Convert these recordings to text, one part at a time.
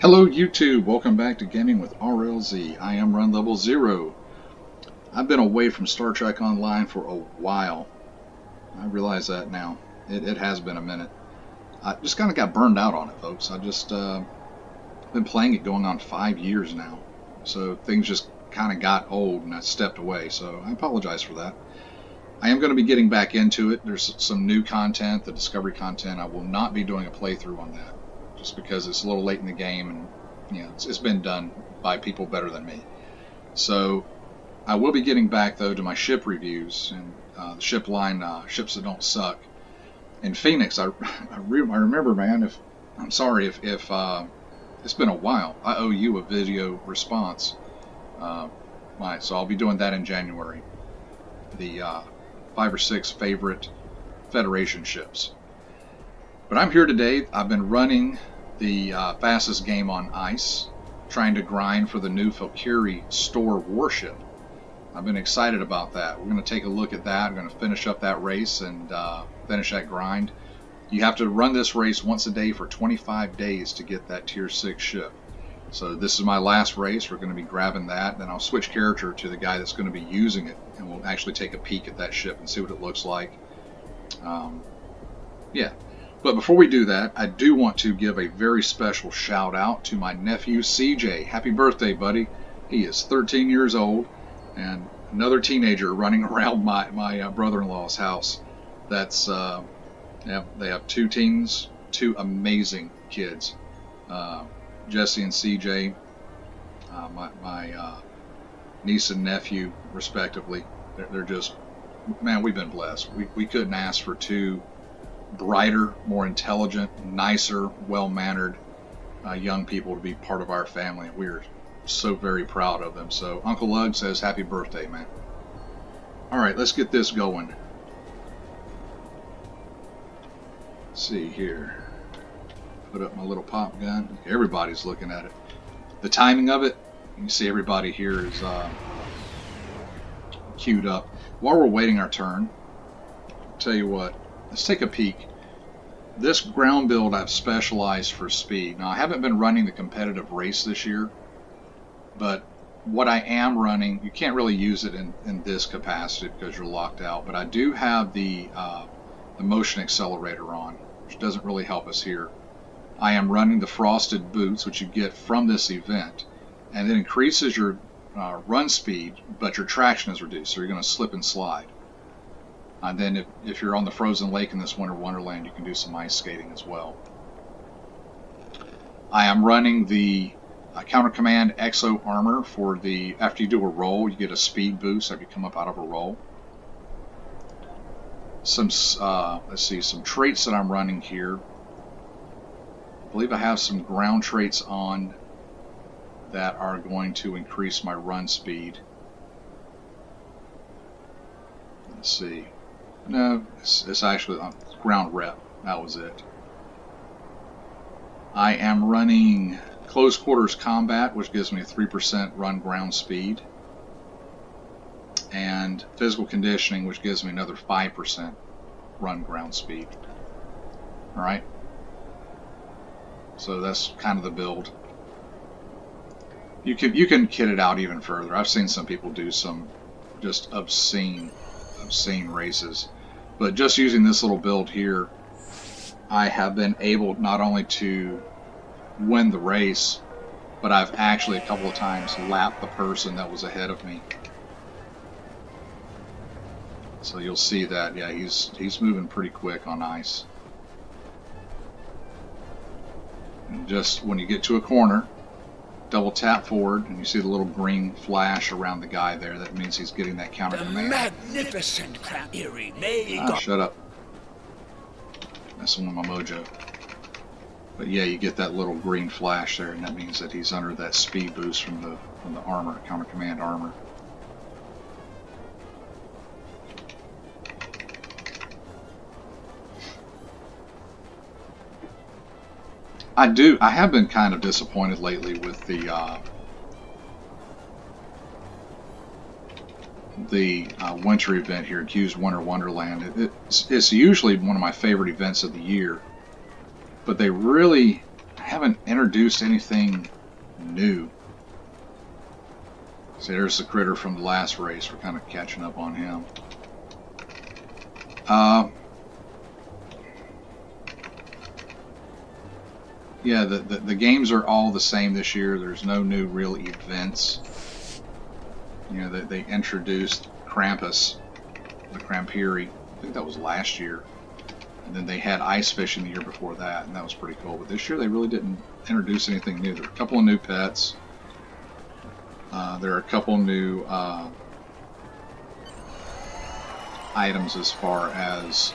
Hello YouTube, welcome back to Gaming with RLZ. I am Run Level 0. I've been away from Star Trek Online for a while. I realize that now. It has been a minute. I just kind of got burned out on it, folks. I just been playing it going on 5 years now. So things just kind of got old and I stepped away. So I apologize for that. I am going to be getting back into it. There's some new content, the Discovery content. I will not be doing a playthrough on that, just because it's a little late in the game and it's been done by people better than me. So I will be getting back though to my ship reviews and the ship line, ships that don't suck. In Phoenix, I remember, man. I'm sorry if it's been a while. I owe you a video response. So I'll be doing that in January. The 5 or 6 favorite Federation ships. But I'm here today. I've been running the fastest game on ice, trying to grind for the new S'Torr Warship. I've been excited about that. We're going to take a look at that. We're going to finish up that race and finish that grind. You have to run this race once a day for 25 days to get that Tier 6 ship. So this is my last race. We're going to be grabbing that. Then I'll switch character to the guy that's going to be using it, and we'll actually take a peek at that ship and see what it looks like. Yeah. But before we do that, I do want to give a very special shout out to my nephew CJ. Happy birthday, buddy. He is 13 years old and another teenager running around my brother-in-law's house. That's they have 2 teens, 2 amazing kids. Jesse and CJ, my niece and nephew, respectively. They're just, man, we've been blessed. We couldn't ask for 2 brighter, more intelligent, nicer, well-mannered young people to be part of our family. We're so very proud of them. So Uncle Lug says happy birthday, man. All right, let's get this going. Let's see here. Put up my little pop gun. Everybody's looking at it. The timing of it, you can see everybody here is queued up. While we're waiting our turn, I'll tell you what, let's take a peek. This ground build I've specialized for speed. Now I haven't been running the competitive race this year, but what I am running, you can't really use it in this capacity because you're locked out, but I do have the motion accelerator on, which doesn't really help us here. I am running the frosted boots, which you get from this event, and it increases your run speed, but your traction is reduced, so you're going to slip and slide. And then if you're on the frozen lake in this winter wonderland, you can do some ice skating as well. I am running the Counter Command Exo Armor for the, after you do a roll, you get a speed boost after you come up out of a roll. Some, let's see, some traits that I'm running here. I believe I have some ground traits on that are going to increase my run speed. Let's see. No, it's actually ground rep. That was it. I am running close quarters combat, which gives me a 3% run ground speed, and physical conditioning, which gives me another 5% run ground speed. All right. So that's kind of the build. You can kit it out even further. I've seen some people do some just obscene races, but just using this little build here, I have been able not only to win the race, but I've actually a couple of times lapped the person that was ahead of me. So you'll see that, yeah, he's moving pretty quick on ice. And just when you get to a corner, double tap forward, and you see the little green flash around the guy there. That means he's getting that counter command. Magnificent shut up. That's one of my mojo. But yeah, you get that little green flash there, and that means that he's under that speed boost from the armor, counter command armor. I have been kind of disappointed lately with the winter event here, Q's Winter Wonderland. It's usually one of my favorite events of the year, but they really haven't introduced anything new. See, there's the critter from the last race. We're kind of catching up on him. Yeah, the games are all the same this year. There's no new real events. You know, they introduced Krampus, the Krampiri. I think that was last year. And then they had ice fishing the year before that, and that was pretty cool. But this year they really didn't introduce anything new. There were a couple of new pets. There are a couple new items as far as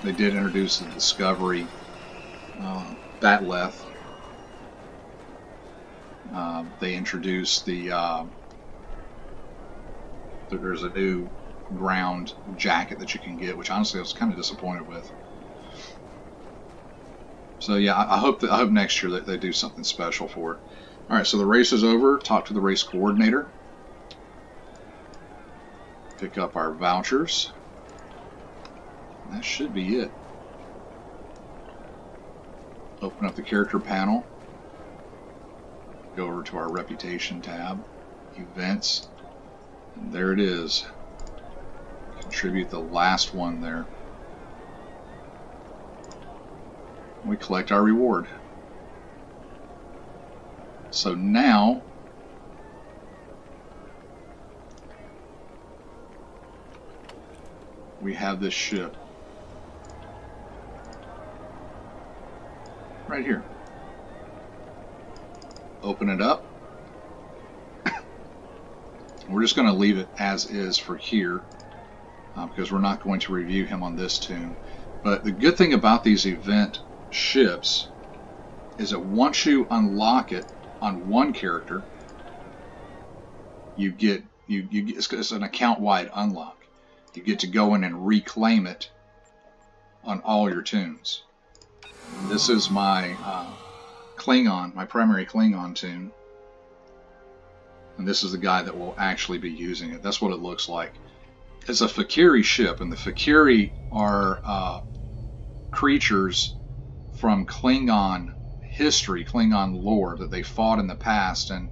they did introduce the Discovery Batleth. They introduced the there's a new ground jacket that you can get, which honestly I was kind of disappointed with. So yeah, I hope next year that they do something special for it. All right, so the race is over. Talk to the race coordinator. Pick up our vouchers. That should be it. Open up the character panel. Go over to our reputation tab, events, and there it is. Contribute the last one there. We collect our reward. So now we have this ship right here. Open it up. We're just going to leave it as is for here because we're not going to review him on this tune. But the good thing about these event ships is that once you unlock it on one character, you get it's an account-wide unlock. You get to go in and reclaim it on all your tunes. This is my Klingon, my primary Klingon tune, and this is the guy that will actually be using it. That's what it looks like. It's a Fakiri ship, and the Fakiri are creatures from Klingon history, Klingon lore that they fought in the past, and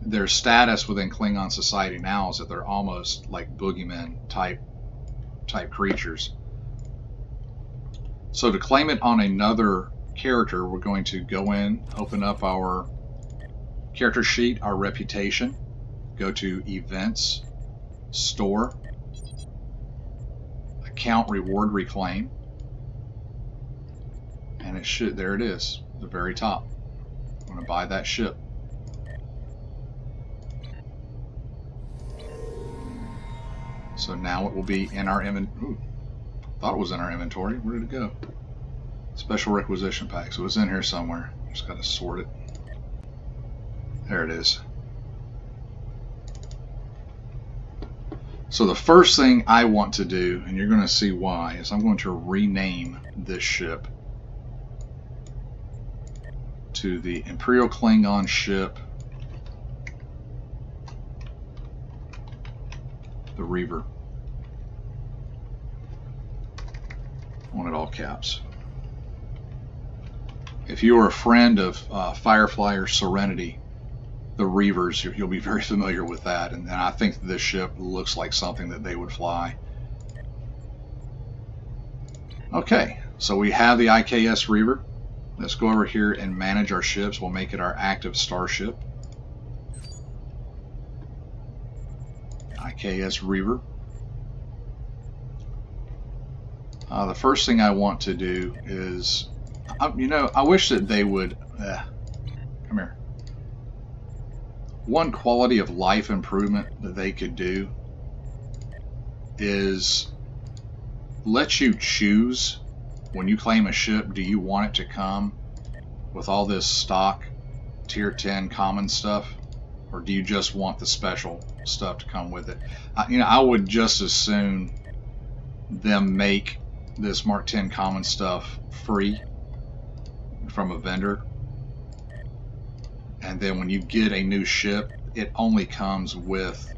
their status within Klingon society now is that they're almost like boogeymen type creatures. So to claim it on another character, we're going to go in, open up our character sheet, our reputation, go to events, store, account reward reclaim, and it should, there it is, the very top. I'm going to buy that ship. So now it will be in our inventory. Thought it was in our inventory. Where did it go? Special requisition pack. So it's in here somewhere. Just got to sort it. There it is. So the first thing I want to do, and you're going to see why, is I'm going to rename this ship to the Imperial Klingon ship, the Reaver. I want it all caps. If you are a friend of Firefly or Serenity, the Reavers, you'll be very familiar with that, and I think this ship looks like something that they would fly. Okay, so we have the IKS Reaver. Let's go over here and manage our ships. We'll make it our active starship. IKS Reaver. The first thing I want to do is, I wish that they would, come here. One quality of life improvement that they could do is let you choose when you claim a ship. Do you want it to come with all this stock tier 10 common stuff, or do you just want the special stuff to come with it? I would just as soon them make this Mark 10 common stuff free from a vendor, and then when you get a new ship, it only comes with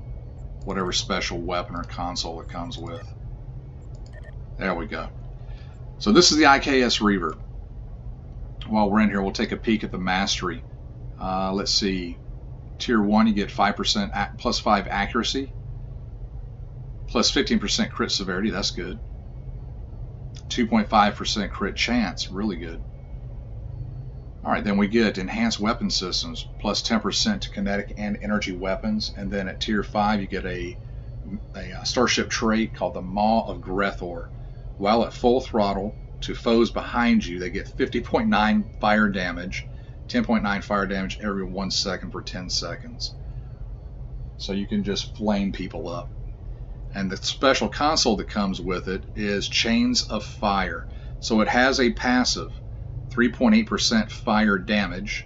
whatever special weapon or console it comes with. There we go. So this is the IKS Reaver. while we're in here, we'll take a peek at the mastery. Let's see. Tier 1, you get 5% plus 5 accuracy, plus 15% crit severity. That's good. 2.5% crit chance. Really good. All right, then we get enhanced weapon systems, plus 10% to kinetic and energy weapons. And then at Tier 5, you get a starship trait called the Maw of Grethor. While at full throttle, to foes behind you, they get 50.9 fire damage, 10.9 fire damage every 1 second for 10 seconds. So you can just flame people up. And the special console that comes with it is Chains of Fire. So it has a passive, 3.8% fire damage.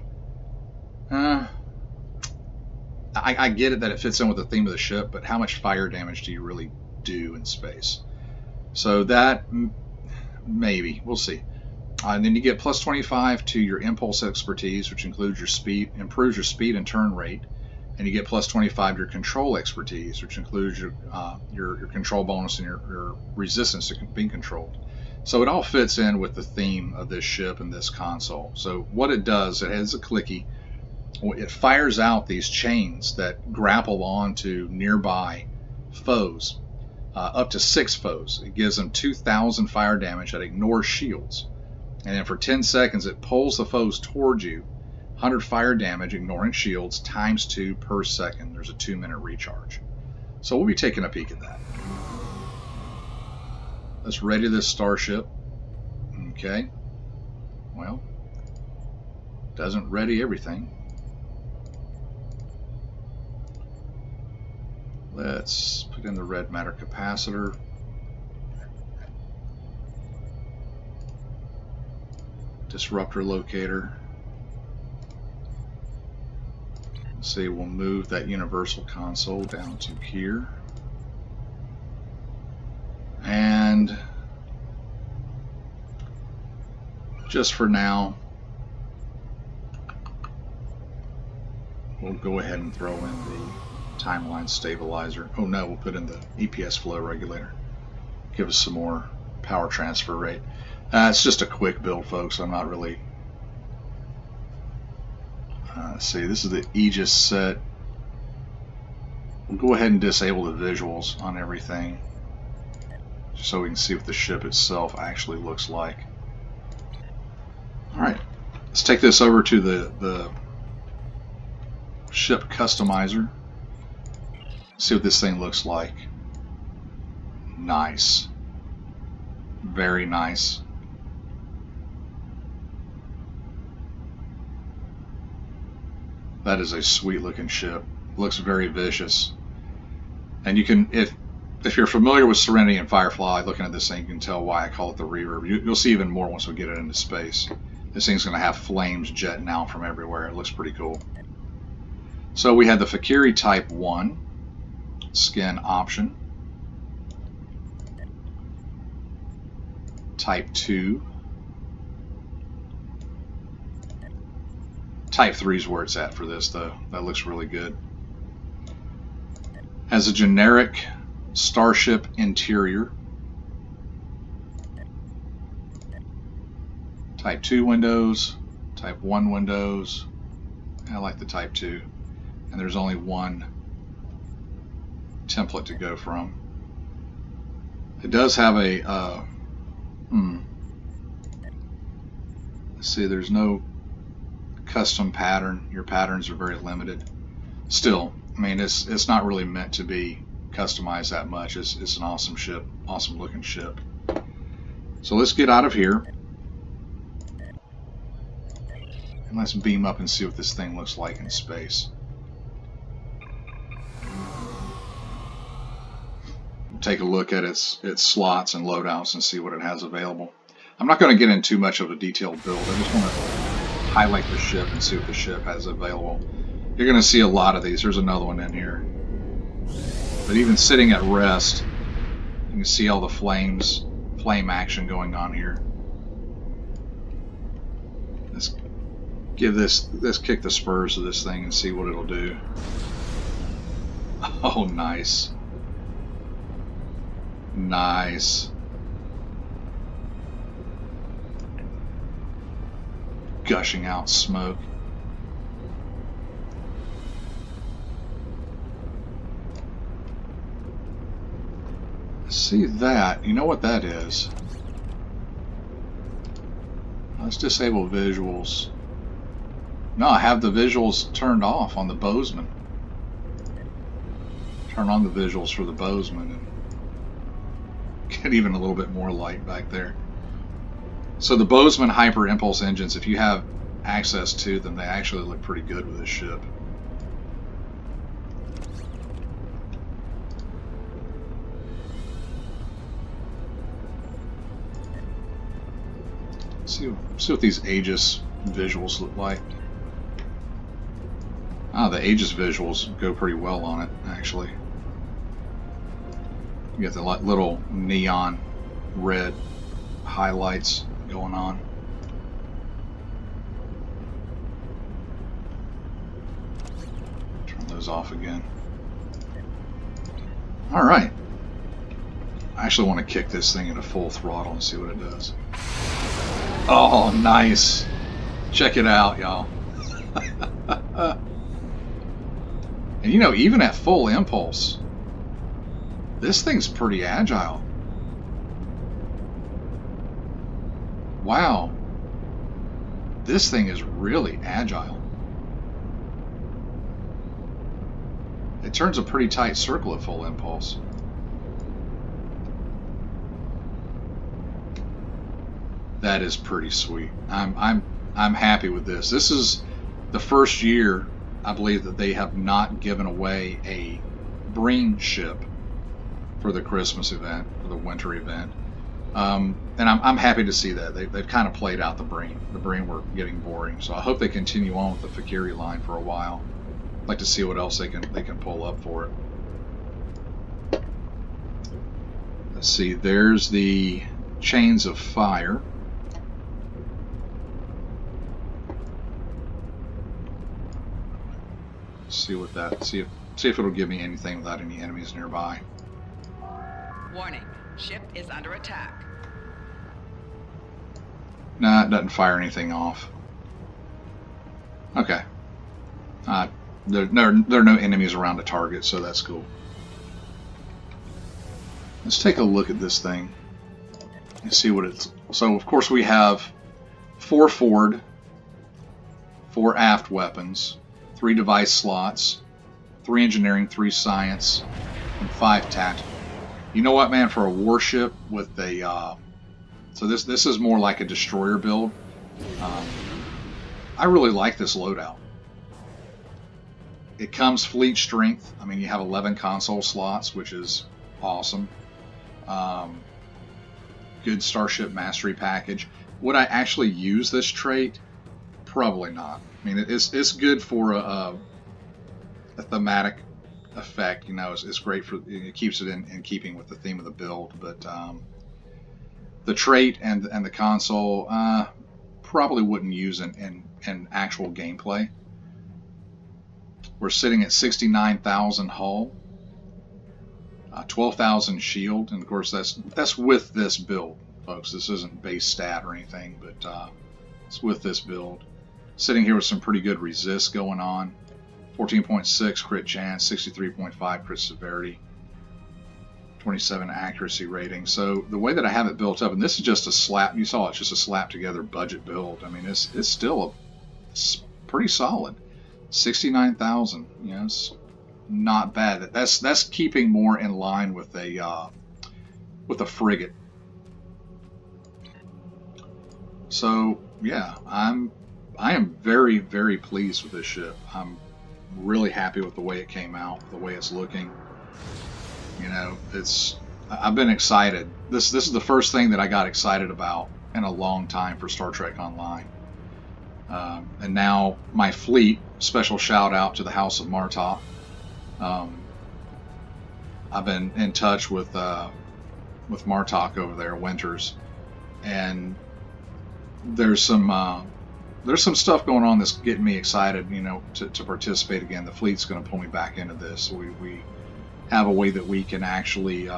I get it that it fits in with the theme of the ship, but how much fire damage do you really do in space? So that, maybe, we'll see. And then you get plus 25 to your impulse expertise, which includes your speed, improves your speed and turn rate. And you get plus 25 to your control expertise, which includes your control bonus and your resistance to being controlled. So it all fits in with the theme of this ship and this console. So what it does, it has a clicky. It fires out these chains that grapple onto nearby foes, up to 6 foes. It gives them 2,000 fire damage that ignores shields. And then for 10 seconds, it pulls the foes towards you. 100 fire damage, ignoring shields, times 2 per second. There's a 2-minute recharge. So we'll be taking a peek at that. Let's ready this starship. Okay. Well, doesn't ready everything. Let's put in the red matter capacitor. Disruptor locator. Let's see, we'll move that universal console down to here. And just for now, we'll go ahead and throw in the timeline stabilizer. Oh no, we'll put in the EPS flow regulator. Give us some more power transfer rate. It's just a quick build, folks. I'm not really... let's see, this is the Aegis set. We'll go ahead and disable the visuals on everything, just so we can see what the ship itself actually looks like. Alright, let's take this over to the ship customizer. See what this thing looks like. Nice. Very nice. That is a sweet looking ship. Looks very vicious. And you can, if you're familiar with Serenity and Firefly, looking at this thing, you can tell why I call it the Reverb. You'll see even more once we get it into space. This thing's going to have flames jetting out from everywhere. It looks pretty cool. So we had the Fakiri Type 1 skin option. Type 2. Type 3 is where it's at for this, though. That looks really good. Has a generic starship interior. Type 2 windows, Type 1 windows. I like the Type 2. And there's only one template to go from. It does have a... let's see, there's no custom pattern. Your patterns are very limited. Still, I mean, it's not really meant to be customized that much. It's an awesome ship, awesome looking ship. So let's get out of here and let's beam up and see what this thing looks like in space. Take a look at its slots and loadouts and see what it has available. I'm not going to get into too much of a detailed build. I just want to highlight the ship and see what the ship has available. You're going to see a lot of these. There's another one in here. But even sitting at rest, you can see all the flame action going on here. Let's kick the spurs to this thing and see what it'll do. Oh, nice. Nice. gushing out smoke. See that? You know what that is? Let's disable visuals. No, I have the visuals turned off on the bowsman. Turn on the visuals for the bowsman and get even a little bit more light back there. So the bowsman hyper impulse engines, if you have access to them, they actually look pretty good with this ship. See what these Aegis visuals look like. Ah, the Aegis visuals go pretty well on it, actually. You get the little neon red highlights going on. Turn those off again. All right. I actually want to kick this thing into full throttle and see what it does. Oh, nice. Check it out, y'all. And you know, even at full impulse, this thing's pretty agile. Wow. This thing is really agile. It turns a pretty tight circle at full impulse. That is pretty sweet. I'm happy with this. This is the first year, I believe, that they have not given away a Breen ship for the Christmas event, for the winter event. And I'm happy to see that. They've kind of played out the Breen. The Breen were getting boring. So I hope they continue on with the Fakiri line for a while. I'd like to see what else they can pull up for it. Let's see, there's the Chains of Fire. See what that. See if it'll give me anything without any enemies nearby. Warning: ship is under attack. Nah, it doesn't fire anything off. Okay. There are no enemies around the target, so that's cool. Let's take a look at this thing and see what it's. So of course we have 4 forward, 4 aft weapons, 3 device slots, 3 engineering, 3 science, and 5 tactical. You know what, man? For a warship with a, so this is more like a destroyer build. I really like this loadout. It comes fleet strength. I mean, you have 11 console slots, which is awesome. Good Starship Mastery package. Would I actually use this trait? Probably not. I mean, it's good for a thematic effect. You know, it's great for, it keeps it in keeping with the theme of the build. But the trait and the console probably wouldn't use in actual gameplay. We're sitting at 69,000 hull, 12,000 shield, and of course that's with this build, folks. This isn't base stat or anything, but it's with this build. Sitting here with some pretty good resist going on. 14.6 crit chance, 63.5 crit severity, 27 accuracy rating. So the way that I have it built up, and this is just a slap, you saw it's just a slap together budget build. I mean, it's still it's pretty solid. 69,000, you know, it's not bad. That's keeping more in line with a frigate. So yeah, I am very, very pleased with this ship. I'm really happy with the way it came out, the way it's looking. You know, I've been excited. This is the first thing that I got excited about in a long time for Star Trek Online. And now my fleet, special shout out to the House of Martok. I've been in touch with Martok over there, Winters, and there's some stuff going on that's getting me excited, you know, to participate again. The fleet's going to pull me back into this. We have a way that we can actually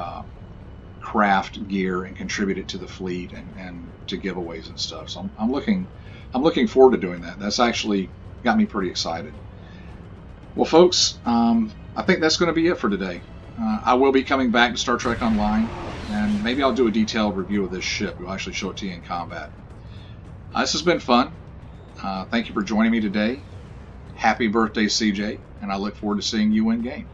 craft gear and contribute it to the fleet and to giveaways and stuff. So I'm looking I'm looking forward to doing that. That's actually got me pretty excited. Well, folks, I think that's going to be it for today. I will be coming back to Star Trek Online, and maybe I'll do a detailed review of this ship. We'll actually show it to you in combat. This has been fun. Thank you for joining me today. Happy birthday, CJ, and I look forward to seeing you in game.